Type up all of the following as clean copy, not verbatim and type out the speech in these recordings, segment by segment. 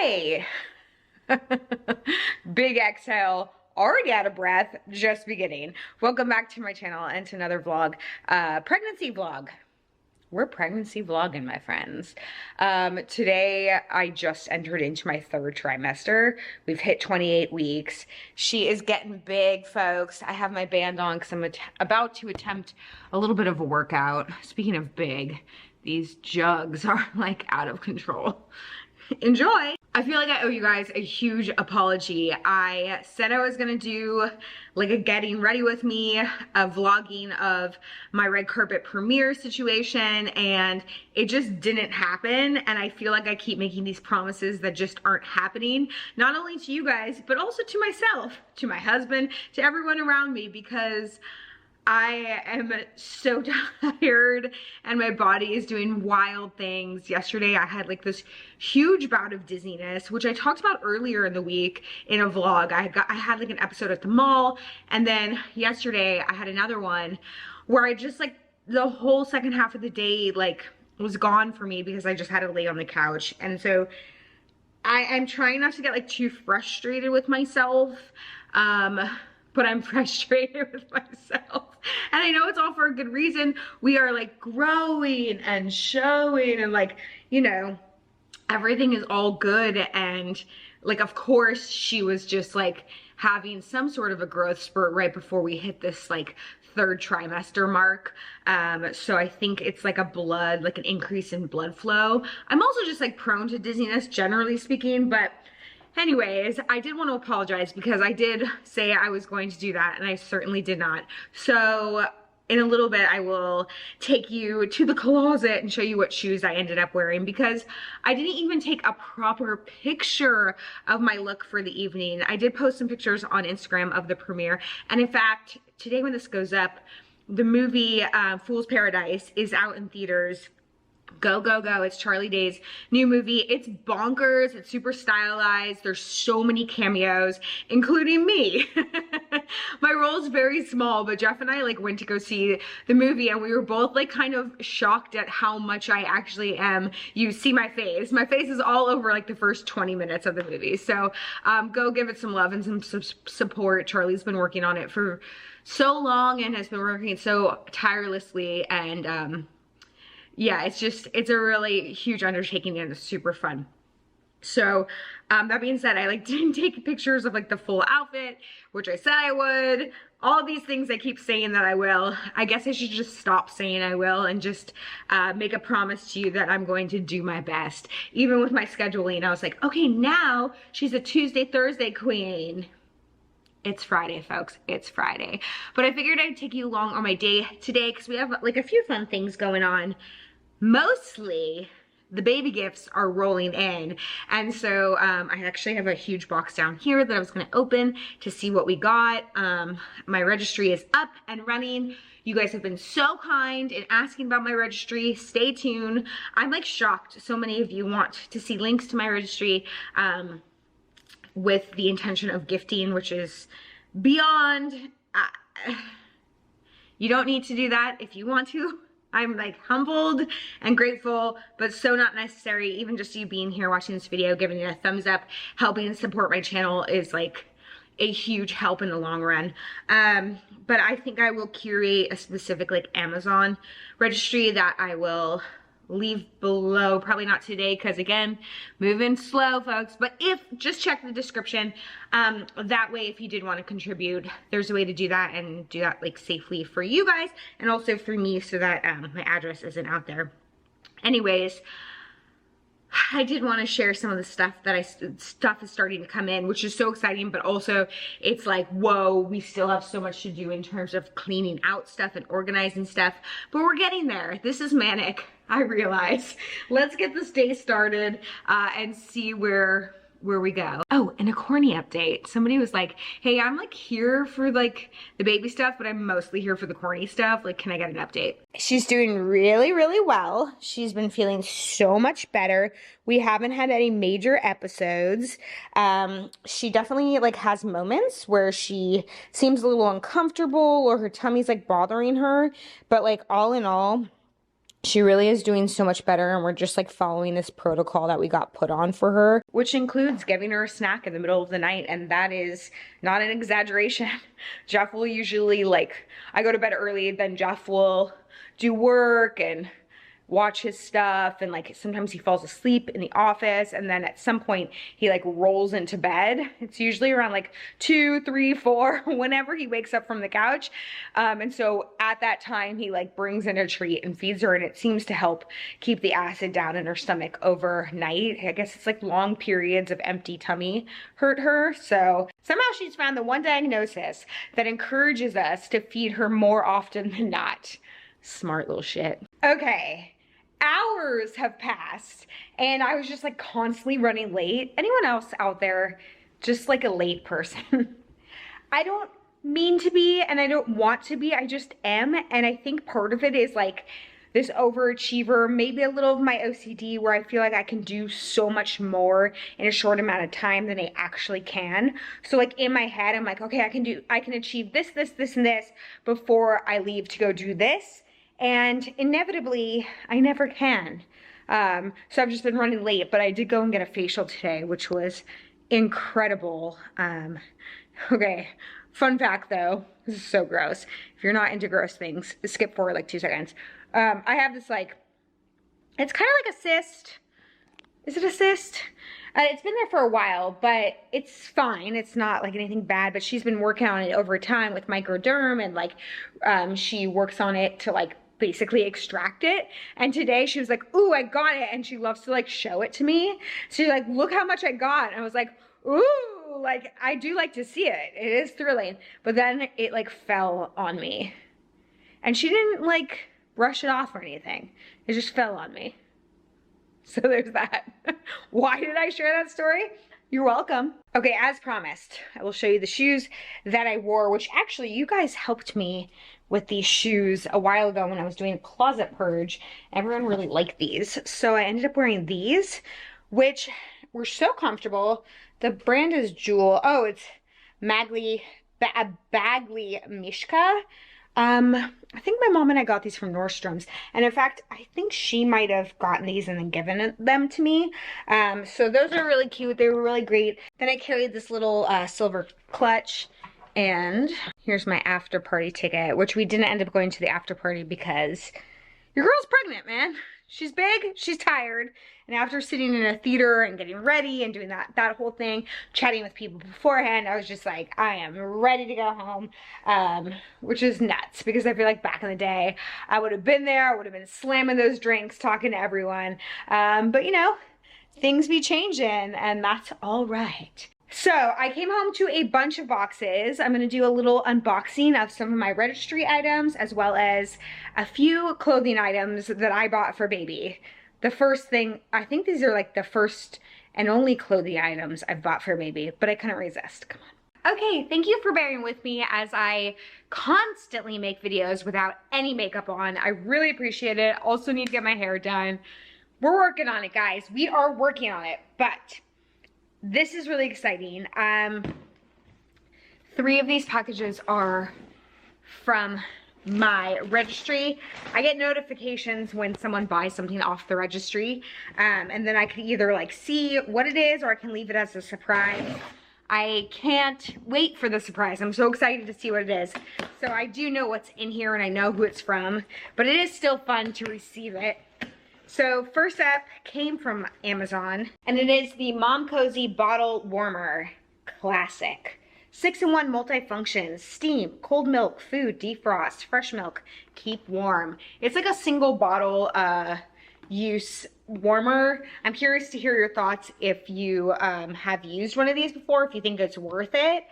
Hey! Big exhale, already out of breath, just beginning. Welcome back to my channel and to another vlog, pregnancy vlog. We're pregnancy vlogging, my friends. Today, I just entered into my third trimester. We've hit 28 weeks. She is getting big, folks. I have my band on because I'm about to attempt a little bit of a workout. Speaking of big, these jugs are like out of control. Enjoy. I feel like I owe you guys a huge apology. I said I was gonna do like a getting ready with me, a vlogging of my red carpet premiere situation, and it just didn't happen. And I feel like I keep making these promises that just aren't happening, not only to you guys, but also to myself, to my husband, to everyone around me, because I am so tired and my body is doing wild things. Yesterday I had like this huge bout of dizziness, which I talked about earlier in the week in a vlog. I had like an episode at the mall, and then yesterday I had another one where I just like the whole second half of the day like was gone for me because I just had to lay on the couch. And so I'm trying not to get like too frustrated with myself. But I'm frustrated with myself. And I know it's all for a good reason. We are like growing and showing and like, you know, everything is all good. And like, of course, she was just like having some sort of a growth spurt right before we hit this like third trimester mark. So I think it's like like an increase in blood flow. I'm also just like prone to dizziness, generally speaking, but anyways, I did want to apologize because I did say I was going to do that and I certainly did not. So in a little bit, I will take you to the closet and show you what shoes I ended up wearing, because I didn't even take a proper picture of my look for the evening. I did post some pictures on Instagram of the premiere. And in fact, today when this goes up, the movie Fool's Paradise is out in theaters. Go, go, go. It's Charlie Day's new movie. It's bonkers. It's super stylized. There's so many cameos, including me. My role is very small, but Jeff and I like went to go see the movie and we were both like kind of shocked at how much I actually am. You see my face. My face is all over like the first 20 minutes of the movie. So go give it some love and some support. Charlie's been working on it for so long and has been working so tirelessly, and yeah, it's a really huge undertaking and it's super fun. So that being said, I like didn't take pictures of like the full outfit, which I said I would. All these things I keep saying that I will. I guess I should just stop saying I will and just make a promise to you that I'm going to do my best. Even with my scheduling, I was like, okay, now she's a Tuesday, Thursday queen. It's Friday, folks. It's Friday. But I figured I'd take you along on my day today because we have like a few fun things going on. Mostly the baby gifts are rolling in. And so I actually have a huge box down here that I was going to open to see what we got. My registry is up and running. You guys have been so kind in asking about my registry. Stay tuned. I'm like shocked. So many of you want to see links to my registry with the intention of gifting, which is beyond. You don't need to do that if you want to. I'm like humbled and grateful, but so not necessary. Even just you being here watching this video, giving it a thumbs up, helping support my channel is like a huge help in the long run. But I think I will curate a specific like Amazon registry that I will leave below. Probably not today because again, moving slow, folks. But just check the description. That way, if you did want to contribute, there's a way to do that and do that like safely for you guys and also for me, so that my address isn't out there. Anyways, I did want to share some of the stuff that stuff is starting to come in, which is so exciting, but also it's like, whoa, we still have so much to do in terms of cleaning out stuff and organizing stuff, but we're getting there. This is manic, I realize. Let's get this day started and see where we go. Oh, and a corny update. Somebody was like, hey, I'm like here for like the baby stuff, but I'm mostly here for the corny stuff. Like, can I get an update? She's doing really, really well. She's been feeling so much better. We haven't had any major episodes. She definitely like has moments where she seems a little uncomfortable or her tummy's like bothering her. But like all in all, She really is doing so much better, and we're just like following this protocol that we got put on for her, which includes giving her a snack in the middle of the night, and that is not an exaggeration. Jeff will usually, like, I go to bed early, then Jeff will do work and watch his stuff, and like sometimes he falls asleep in the office, and then at some point he like rolls into bed. It's usually around like 2, 3, 4 whenever he wakes up from the couch, and so at that time he like brings in a treat and feeds her, and it seems to help keep the acid down in her stomach overnight. I guess it's like long periods of empty tummy hurt her, so somehow she's found the one diagnosis that encourages us to feed her more often than not. Smart little shit. Okay, hours have passed and I was just like constantly running late. Anyone else out there just like a late person? I don't mean to be and I don't want to be, I just am. And I think part of it is like this overachiever, maybe a little of my OCD, where I feel like I can do so much more in a short amount of time than I actually can. So like in my head, I'm like, okay, I can achieve this, this, this, and this before I leave to go do this. And inevitably, I never can. So I've just been running late, but I did go and get a facial today, which was incredible. Okay, fun fact though, this is so gross. If you're not into gross things, skip forward like 2 seconds. I have this like, it's kind of like a cyst. Is it a cyst? It's been there for a while, but it's fine. It's not like anything bad, but she's been working on it over time with microderm, and like she works on it to like basically extract it. And today she was like, ooh, I got it. And she loves to like show it to me. She's like, look how much I got. And I was like, ooh, like I do like to see it. It is thrilling. But then it like fell on me. And she didn't like brush it off or anything. It just fell on me. So there's that. Why did I share that story? You're welcome. Okay, as promised, I will show you the shoes that I wore, which actually you guys helped me with these shoes a while ago when I was doing a closet purge. Everyone really liked these. So I ended up wearing these, which were so comfortable. The brand is Jewel. Oh, it's Bagley Mishka. I think my mom and I got these from Nordstrom's, and in fact I think she might have gotten these and then given them to me. So those are really cute. They were really great. Then I carried this little silver clutch, and here's my after party ticket, which we didn't end up going to the after party because your girl's pregnant, man. She's big, she's tired, and after sitting in a theater and getting ready and doing that whole thing, chatting with people beforehand, I was just like, I am ready to go home, which is nuts because I feel like back in the day, I would have been there, I would have been slamming those drinks, talking to everyone, but you know, things be changing, and that's all right. So I came home to a bunch of boxes. I'm gonna do a little unboxing of some of my registry items, as well as a few clothing items that I bought for baby. The first thing, I think these are like the first and only clothing items I've bought for baby, but I couldn't resist, come on. Okay, thank you for bearing with me as I constantly make videos without any makeup on. I really appreciate it. Also need to get my hair done. We're working on it, guys. We are working on it, but this is really exciting. 3 of these packages are from my registry. I get notifications when someone buys something off the registry, and then I can either like see what it is or I can leave it as a surprise. I can't wait for the surprise. I'm so excited to see what it is. So I do know what's in here and I know who it's from, but it is still fun to receive it. So first up came from Amazon, and it is the Mom Cozy Bottle Warmer Classic. 6-in-1 multifunction, steam, cold milk, food, defrost, fresh milk, keep warm. It's like a single bottle use warmer. I'm curious to hear your thoughts if you have used one of these before, if you think it's worth it.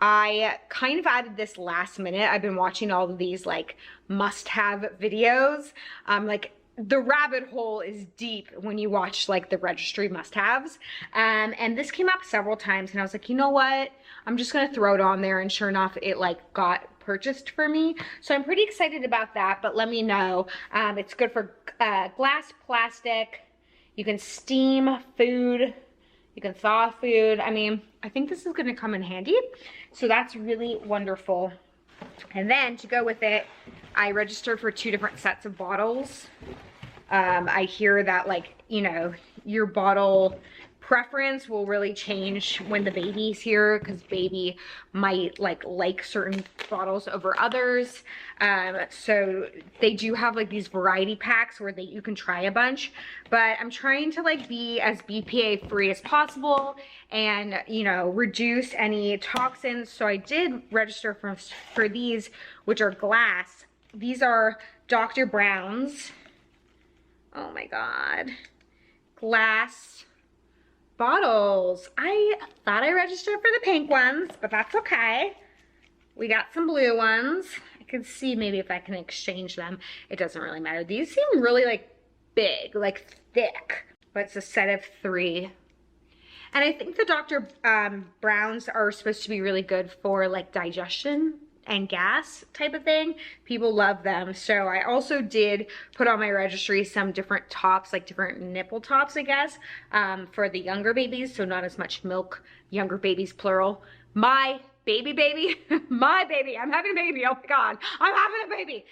I kind of added this last minute. I've been watching all of these like must-have videos. Like the rabbit hole is deep when you watch like the registry must-haves, and this came up several times, and I was like, you know what, I'm just gonna throw it on there, and sure enough it like got purchased for me, so I'm pretty excited about that. But let me know. It's good for glass, plastic, you can steam food, you can thaw food. I mean, I think this is gonna come in handy, so that's really wonderful. And then to go with it, I registered for 2 different sets of bottles. I hear that, like, you know, your bottle preference will really change when the baby's here, because baby might like certain bottles over others. So they do have like these variety packs where you can try a bunch, but I'm trying to like be as BPA free as possible and, you know, reduce any toxins. So I did register for these, which are glass. These are Dr. Brown's, oh my God, glass bottles. I thought I registered for the pink ones, but that's okay. We got some blue ones. I can see maybe if I can exchange them. It doesn't really matter. These seem really like big, like thick, but it's a set of 3. And I think the Dr. Browns are supposed to be really good for like digestion and gas type of thing. People love them. So I also did put on my registry some different tops, like different nipple tops, I guess, for the younger babies. So not as much milk, younger babies, plural. My baby, my baby, I'm having a baby, oh my God, I'm having a baby.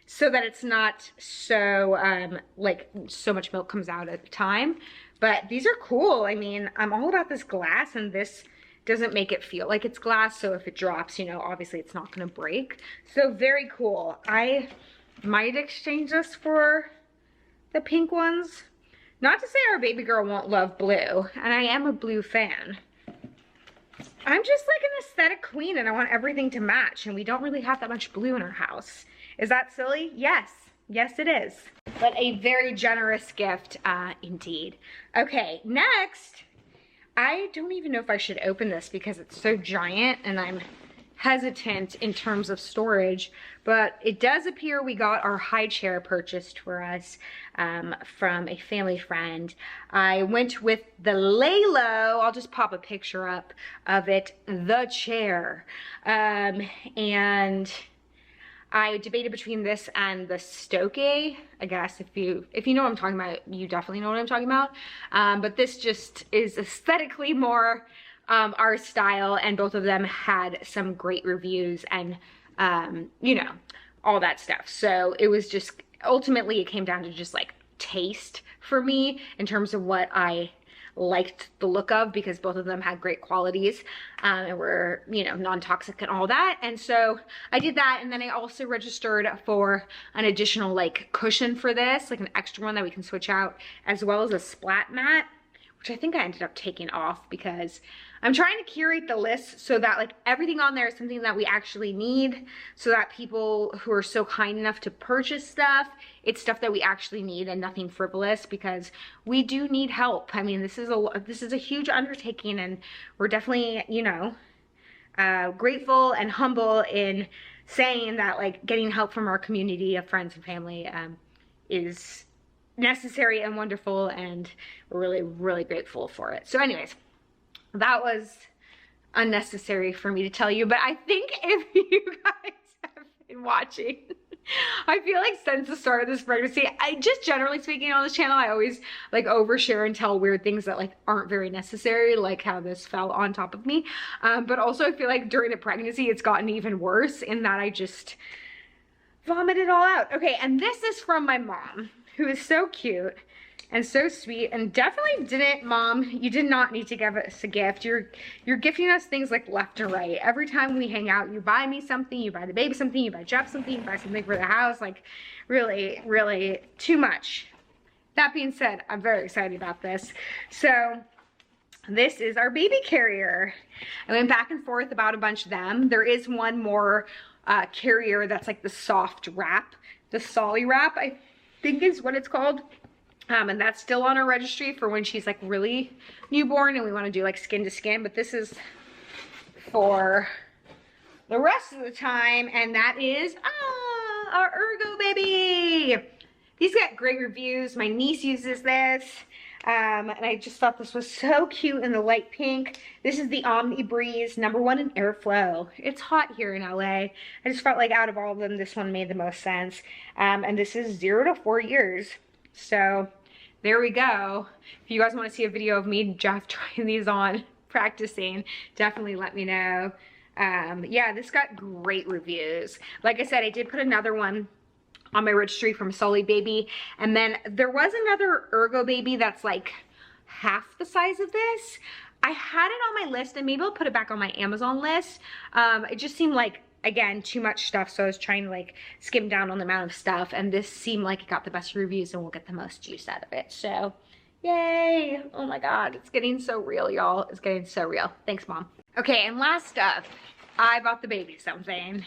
So that it's not so, like so much milk comes out at a time. But these are cool. I mean, I'm all about this glass, and this doesn't make it feel like it's glass, so if it drops, you know, obviously it's not gonna break. So very cool. I might exchange this for the pink ones. Not to say our baby girl won't love blue, and I am a blue fan. I'm just like an aesthetic queen, and I want everything to match, and we don't really have that much blue in our house. Is that silly? Yes. Yes, it is. But a very generous gift, indeed. Okay, next, I don't even know if I should open this because it's so giant and I'm hesitant in terms of storage, but it does appear we got our high chair purchased for us from a family friend. I went with the Lalo, I'll just pop a picture up of it, the chair. And I debated between this and the Stoke. I guess if you know what I'm talking about, you definitely know what I'm talking about. But this just is aesthetically more our style, and both of them had some great reviews and you know, all that stuff. So it was just, ultimately it came down to just like taste for me in terms of what I liked the look of, because both of them had great qualities and were, you know, non-toxic and all that. And so I did that, and then I also registered for an additional like cushion for this, like an extra one that we can switch out, as well as a splat mat, which I think I ended up taking off because I'm trying to curate the list so that like everything on there is something that we actually need, so that people who are so kind enough to purchase stuff, it's stuff that we actually need and nothing frivolous, because we do need help. I mean, this is a huge undertaking, and we're definitely, you know, grateful and humble in saying that like getting help from our community of friends and family is necessary and wonderful, and we're really, really grateful for it. So anyways, that was unnecessary for me to tell you, but I think if you guys have been watching, I feel like since the start of this pregnancy, I just generally speaking on this channel, I always like overshare and tell weird things that like aren't very necessary, like how this fell on top of me. But also I feel like during the pregnancy, it's gotten even worse in that I just vomited all out. Okay, and this is from my mom, who is so cute and so sweet, and definitely didn't, Mom, you did not need to give us a gift. You're gifting us things like left and right. Every time we hang out, you buy me something, you buy the baby something, you buy Jeff something, you buy something for the house, like really, really too much. That being said, I'm very excited about this. So this is our baby carrier. I went back and forth about a bunch of them. There is one more carrier that's like the soft wrap, the Solly wrap, I think is what it's called. And that's still on our registry for when she's like really newborn and we want to do like skin to skin, but this is for the rest of the time, and that is our Ergo baby. These got great reviews. My niece uses this, and I just thought this was so cute in the light pink. This is the Omni Breeze, #1 in airflow. It's hot here in LA. I just felt like out of all of them, this one made the most sense. And this is 0 to 4 years. So there we go. If you guys want to see a video of me and Jeff trying these on, practicing, definitely let me know. Yeah, this got great reviews. Like I said, I did put another one on my Registry from Sully Baby. And then there was another Ergo Baby that's like half the size of this. I had it on my list, and maybe I'll put it back on my Amazon list. It just seemed like, again, too much stuff, so I was trying to like skim down on the amount of stuff, and this seemed like it got the best reviews and we'll get the most juice out of it. So yay. Oh my god, it's getting so real, y'all. It's getting so real. Thanks, Mom. Okay, and last up, I bought the baby something.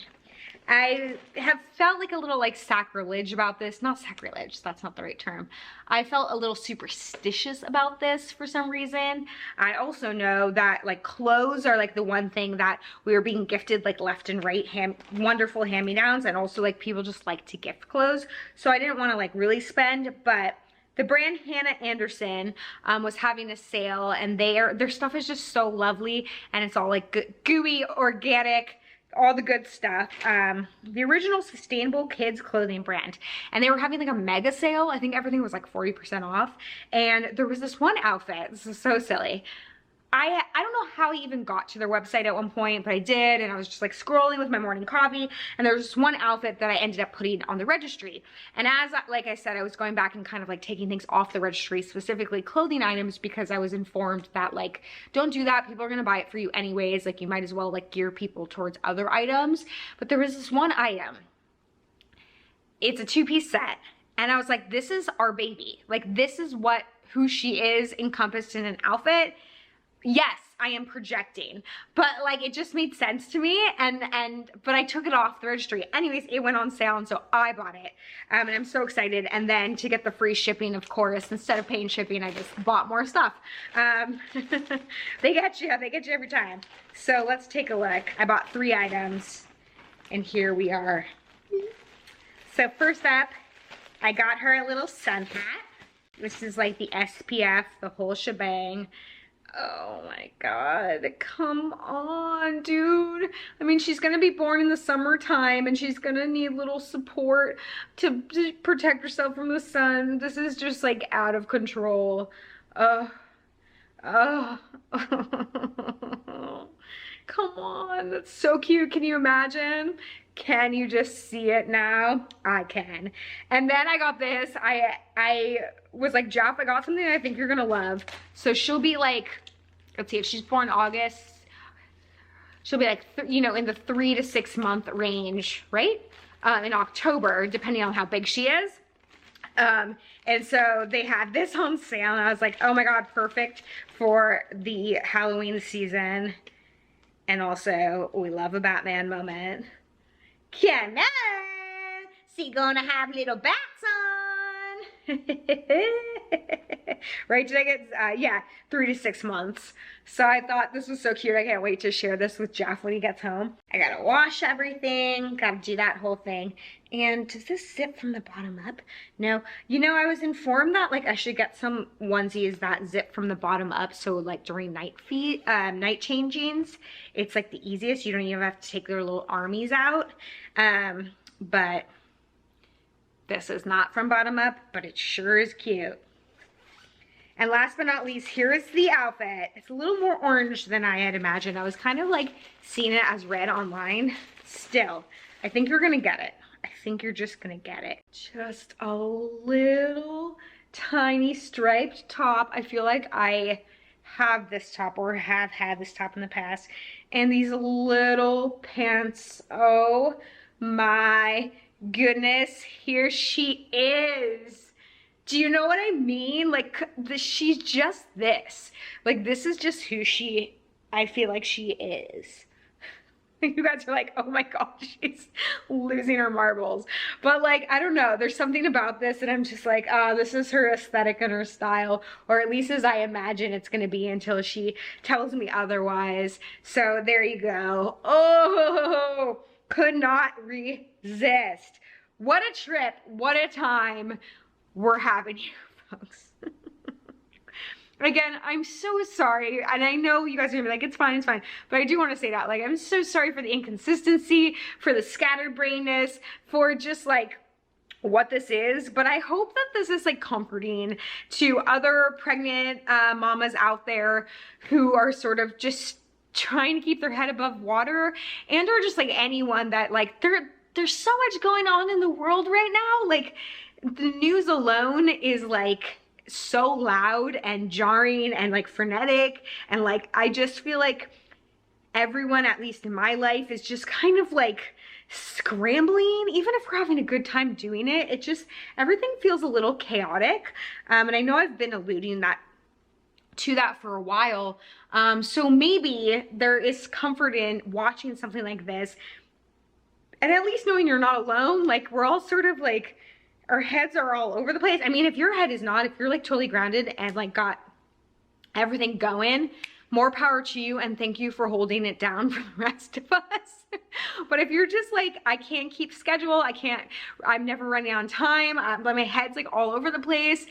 I have felt like a little like sacrilege about this. Not sacrilege, that's not the right term. I felt a little superstitious about this for some reason. I also know that like clothes are like the one thing that we are being gifted like left and right, wonderful hand-me-downs, and also like people just like to gift clothes. So I didn't want to like really spend, but the brand Hannah Anderson was having a sale, and their stuff is just so lovely, and it's all like gooey, organic, all the good stuff. The original sustainable kids clothing brand, and they were having like a mega sale. I think everything was like 40% off, and there was this one outfit. This is so silly. I don't know how I even got to their website at one point, but I did, and I was just like scrolling with my morning coffee, and there was this one outfit that I ended up putting on the Registry. And as, like I said, I was going back and kind of like taking things off the Registry, specifically clothing items, because I was informed that like, don't do that, people are gonna buy it for you anyways, like you might as well like gear people towards other items. But there was this one item, it's a 2-piece set, and I was like, this is our baby. Like, this is who she is encompassed in an outfit. Yes, I am projecting, but like it just made sense to me, but I took it off the Registry. Anyways, it went on sale, and so I bought it, and I'm so excited. And then to get the free shipping, of course, instead of paying shipping, I just bought more stuff. They get you every time. So let's take a look. I bought 3 items, and here we are. So first up, I got her a little sun hat. This is like the SPF, the whole shebang. Oh my god, come on, dude. I mean, she's gonna be born in the summertime, and she's gonna need little support to protect herself from the sun. This is just like out of control. Come on, that's so cute. Can you imagine? Can you just see it now? I can. And then I got this. I was like, Jeff, I got something I think you're gonna love. So she'll be like, let's see, if she's born August, she'll be like, you know, in the 3 to 6 month range, right? In October, depending on how big she is. And so they had this on sale, and I was like, oh my god, perfect for the Halloween season. And also, we love a Batman moment. Come on, she gonna have little bats on. Right, did I get, yeah, 3 to 6 months. So I thought this was so cute. I can't wait to share this with Jeff when he gets home. I gotta wash everything, gotta do that whole thing. And does this zip from the bottom up? No. You know, I was informed that like I should get some onesies that zip from the bottom up, so like during night changings, it's like the easiest. You don't even have to take their little armies out. But this is not from bottom up, but it sure is cute. And last but not least, here is the outfit. It's a little more orange than I had imagined. I was kind of like seeing it as red online. Still, I think you're gonna get it. I think you're just gonna get it. Just a little tiny striped top. I feel like I have this top or have had this top in the past. And these little pants. Oh my goodness, here she is. Do you know what I mean? Like, she's just this. Like, this is just who I feel like she is. You guys are like, oh my gosh, she's losing her marbles. But like, I don't know, there's something about this and I'm just like, oh, this is her aesthetic and her style, or at least as I imagine it's gonna be until she tells me otherwise. So there you go. Oh, could not resist. What a trip, what a time we're having here, folks. Again, I'm so sorry, and I know you guys are gonna be like, it's fine, but I do want to say that, like, I'm so sorry for the inconsistency, for the scatterbrainness, for just like what this is, but I hope that this is like comforting to other pregnant mamas out there who are sort of just trying to keep their head above water, and or just like anyone that like there's so much going on in the world right now. Like, the news alone is like so loud and jarring and like frenetic, and like I just feel like everyone, at least in my life, is just kind of like scrambling. Even if we're having a good time doing it, it just, everything feels a little chaotic. And I know I've been alluding to that for a while. So maybe there is comfort in watching something like this and at least knowing you're not alone. Like, we're all sort of like, our heads are all over the place. I mean, if your head is not, if you're like totally grounded and like got everything going, more power to you, and thank you for holding it down for the rest of us. But if you're just like, I can't keep schedule, I'm never running on time, but my head's like all over the place,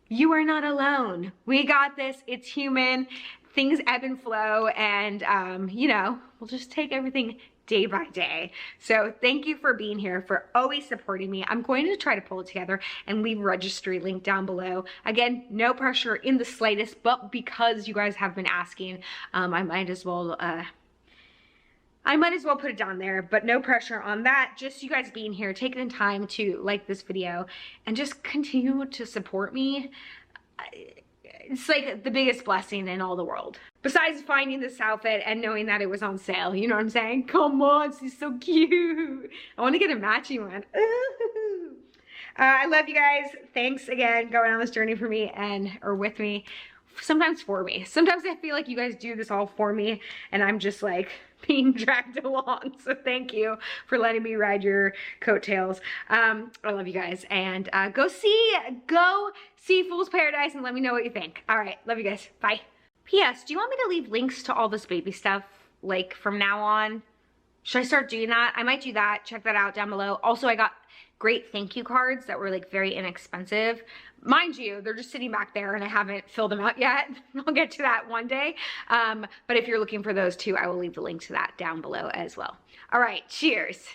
you are not alone. We got this. It's human. Things ebb and flow, and you know, we'll just take everything day by day. So thank you for being here, for always supporting me. I'm going to try to pull it together and leave Registry link down below. Again, no pressure in the slightest, but because you guys have been asking, I might as well put it down there, but no pressure on that. Just you guys being here, taking the time to like this video and just continue to support me. It's like the biggest blessing in all the world. Besides finding this outfit and knowing that it was on sale, you know what I'm saying? Come on, she's so cute. I want to get a matching one. Ooh. I love you guys. Thanks again going on this journey for me or with me. Sometimes for me. Sometimes I feel like you guys do this all for me and I'm just like being dragged along. So thank you for letting me ride your coattails. I love you guys, and go see Fool's Paradise and let me know what you think. All right, love you guys. Bye. P.S. Do you want me to leave links to all this baby stuff like from now on? Should I start doing that? I might do that. Check that out down below. Also, I got great thank you cards that were like very inexpensive. Mind you, they're just sitting back there and I haven't filled them out yet. I'll get to that one day. But if you're looking for those too, I will leave the link to that down below as well. All right, cheers.